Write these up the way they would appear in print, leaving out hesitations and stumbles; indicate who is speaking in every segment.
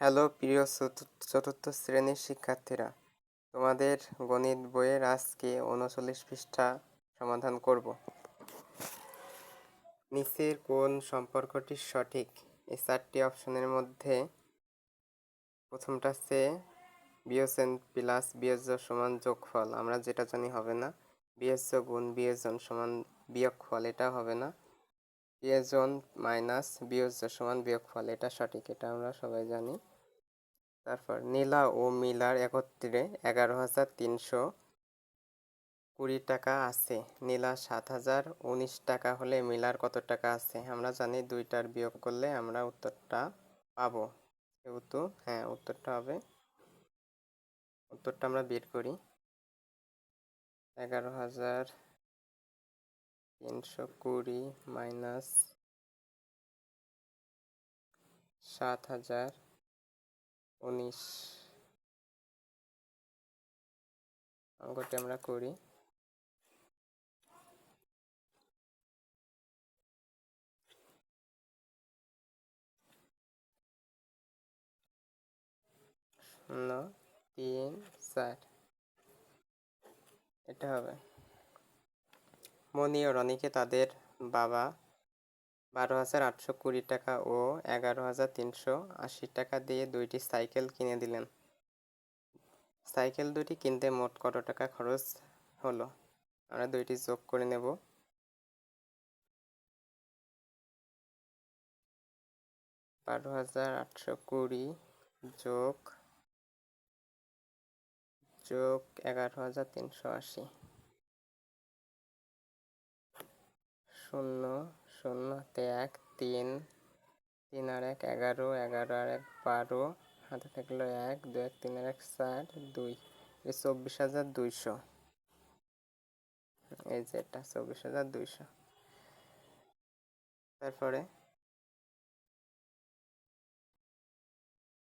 Speaker 1: Hello প্রিয় চতুর্থ শ্রেণীর শিক্ষার্থীরা, তোমাদের গণিত বইয়ের আজকে 39 পৃষ্ঠা সমাধান করব। নিচের কোন সম্পর্কটি সঠিক? এই 4টি অপশনের মধ্যে প্রথমটা হচ্ছে বিয়োজন প্লাস বিয়োজ্য সমান যোগফল, আমরা যেটা জানি হবে না। বিয়োজ্য গুণ বিয়োজন সমান বিয়োগফল, এটা হবে না। বিয়োজন মাইনাস বিয়োজ্য সমান বিয়োগফল, এটা সঠিক, এটা আমরা সবাই জানি। তারপর নীলা ও মিলার একত্রে 11,320 টাকা আছে। নীলা 7,019 টাকা হলে মিলার কত টাকা আছে? আমরা জানি দুইটার বিয়োগ করলে আমরা উত্তরটা পাবো, সেহেতু হ্যাঁ উত্তরটা হবে, উত্তরটা আমরা বের করি। 11,320 মাইনাস 7,019 অঙ্কটি আমরা করি। শূন্য 3 4, এটা হবে। মনি ও রনিকে তাদের বাবা 12,820 টাকা ও 11,380 টাকা দিয়ে দুইটি সাইকেল কিনে দিলেন। সাইকেল দুটি কিনতে মোট কত টাকা খরচ হলো? আমরা দুইটি যোগ করে নেব। 12,820 যোগ 11,380, 0 0 তে 1 3 3 আর 1 11, 11 আর 1 12, হাতে থাকলো 1 2 1 3 আর 1 4 2, 24,200। এই যে এটা 24,200। তারপরে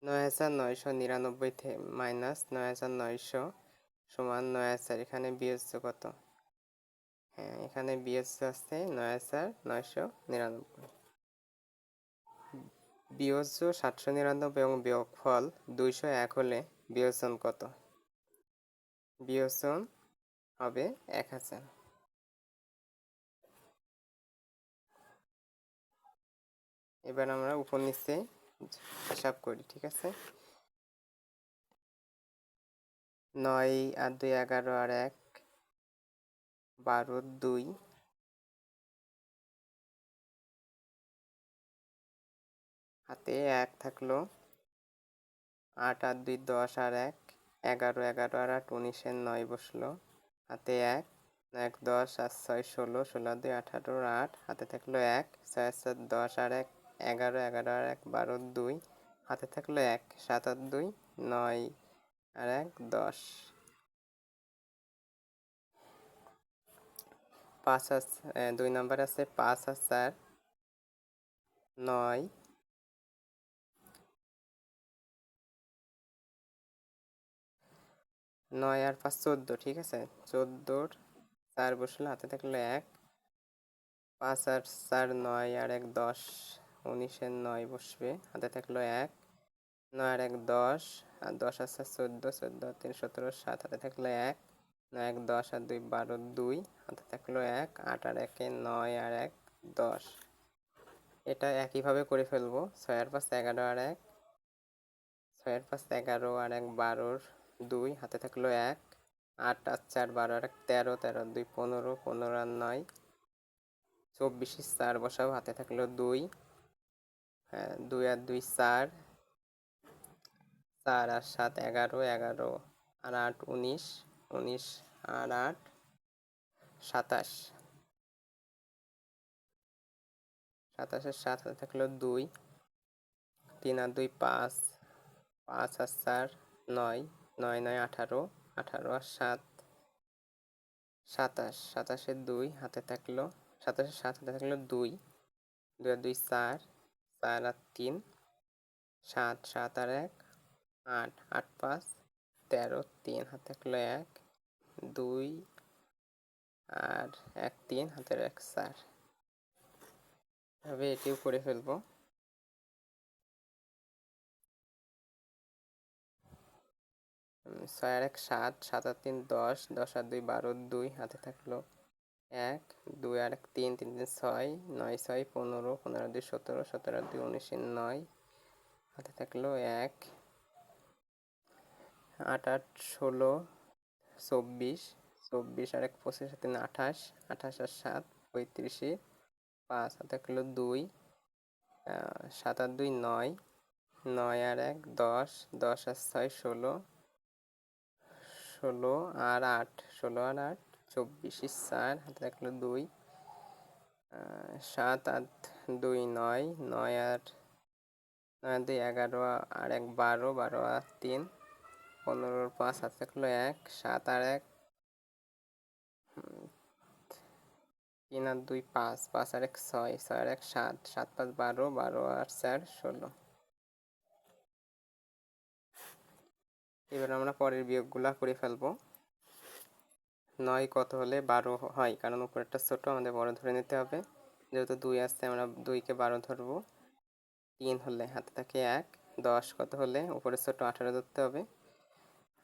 Speaker 1: 9,999 মাইনাস 9,900 সমান 9,000, এখানে বিয়োজ্য কত? হ্যাঁ, এখানে বিয়োজ্য আছে 9,999। বিয়োজ্য 799 এবং বিয়োগফল 201 হলে বিয়োজন কত? বিয়োজন হবে 1,000। এবার আমরা উপর নিচে হিসাব করি, ঠিক আছে। 9 আর 2 11 আর 1 12, 2 হাতে 1 থাকলো, 8 আর 2 10 আর 1 11, 11 আর 8 19, 9 বসলো, হাতে 1 1 10 আর 6 16, 16 আর 2 18, 8 হাতে থাকলো 1 6 আর 7 10 আর 1 11, 11 আর 1 12, 2 হাতে থাকলো 1 7 আর 2 9 আর 1 10, 5 আর 2 নাম্বার আছে 5 আর 4 9, 9 আর 5 14, ঠিক আছে। 14 4 বসলো, হাতে থাকলো 1 5 আর 4 9 আর 1 10, 19 9 বসবে, হাতে থাকলো 1 9 আর 1 10 আর 10 আর 4 14, 14 আর 3 17, 7 হাতে থাকলো 1 9 1 10 আর 2 12, 2 হাতে থাকলো 1 8 আর 1 9 আর 1 10। এটা একইভাবে করে ফেলবো। 6 আর 5 11 আর 1 6 আর 5 11 আর 1 12, 2 হাতে থাকলো 1 8 আর 4 12 আর 1 13, 13 আর 2 15, 15 আর 9 24, 4 বসাও, হাতে থাকলো 2 হ্যাঁ 2 আর 2 4 4 আর 7 11, 11 আর 8 19, 19 আর 8 27, 27 আর 7 হাতে থাকলো 2 3 আর 2 5 5 আর 4 9 9 9 18, 18 আর 7 27, 27 এর 2 হাতে থাকলো 27 এর 7 হাতে থাকলো 2 2 আর 2 4 4 আর 3 7 7 আর 1 8 8 5 13, 3 হাতে থাকলো 1 2 আর 1 3 হাতের 1 4, এভাবে এটিও করে ফেলবো। ছয় আর এক সাত, সাত আর তিন 10, 10 আর 2 12, 2 হাতে থাকলো 1, 2 আর এক 3, 3 3 6, 9 6 15, 15 আর 2 17, 17 আর 2 19 এর 9 হাতে থাকলো 1, 8 8 16, 24, 24 আর এক 25 আর 3 28, 28 আর 7 35, 5 হাতে থাকলো 2, 7 আর 2 9, 9 আর এক 10, 10 আর 6 16, 16 আর 8, 16 আর 8 24, 4 হাতে থাকলো 2, 7 আর 2 9, 9 আর 2 11 আর এক 12, 12 আর 3 15 আর 5 হাতে থাকলো 1, 7 আর এক 3 আর 2 5, 5 আর এক 6, 6 আর এক 7, 7 5 12, 12 আর 4 16। এবার আমরা পরের বিয়োগগুলা করে ফেলবো। 9 কত হলে 12 হয়, কারণ উপরেরটা ছোট, আমাদের বড় ধরে নিতে হবে। যেহেতু 2 আসছে আমরা 2কে 12 ধরবো। 3 হলে হাতে থাকে 1, 10 কত হলে উপরে ছোট 18 ধরতে হবে।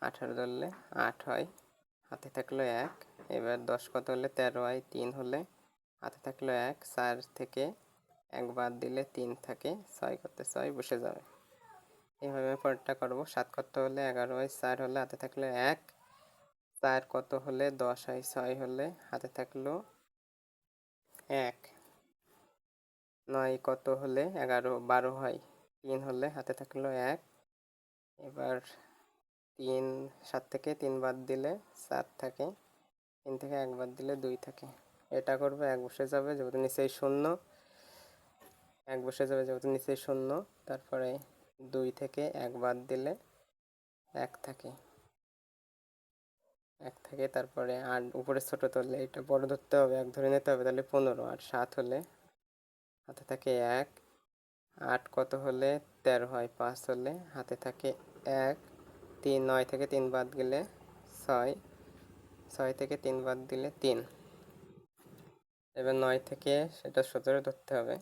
Speaker 1: 18 ধরলে 8 হয়, হাতে থাকলো 1। এবার 10 কত হলে 13 হয়, 3 হলে হাতে থাকলো 1, 4 থেকে 1 বাদ দিলে 3 থাকে, 6 করতে 6 বসে যাবে। এইভাবে পরেরটা করবো। 7 কত হলে 11 হয়, 4 হলে হাতে থাকলো 1, 4 কত হলে 10 হয়, 6 হলে হাতে থাকলো 1, 9 কত হলে 11 12 হয়, 3 হলে হাতে থাকলো 1। এবার 3 7 থেকে 3 বাদ দিলে 4 থাকে, 3 থেকে 1 বাদ দিলে 2 থাকে। এটা করবে 1 বসে যাবে যেহেতু নিচেই শূন্য, 1 বসে যাবে যেহেতু নিচেই শূন্য। তারপরে 2 থেকে 1 বাদ দিলে 1 থাকে, 1 থাকে। তারপরে আর উপরে ছোট ধরলে এটা বড় ধরতে হবে, 1 ধরে নিতে হবে, তাহলে 15। আর 7 হলে হাতে থাকে 1, 8 কত হলে 13 হয়, 5 হলে হাতে থাকে 1, 3 9 থেকে 3 বাদ গেলে 6, 6 থেকে 3 বাদ দিলে 3। এবার 9 থেকে সেটা 17 ধরতে হবে,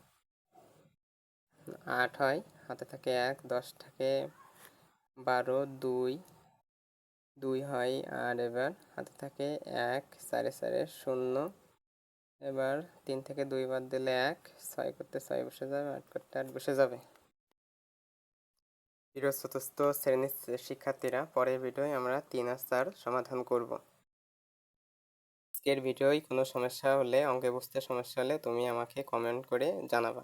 Speaker 1: 8 হয়, হাতে থাকে 1, 10 থেকে 12, 2, 2 হয়। আর এবার হাতে থাকে 1, 4 4 0। এবার 3 থেকে 2 বাদ দিলে 1, 6 করতে 6 বসে যাবে, 8 করতে 8 বসে যাবে। প্রিয় চতুর্থ শ্রেণীর শিক্ষার্থীরা, পরের ভিডিওয় আমরা 3 আর 4 সমাধান করব। আজকের ভিডিওয় কোনো সমস্যা হলে, অঙ্কে বুঝতে সমস্যা হলে তুমি আমাকে কমেন্ট করে জানাবা।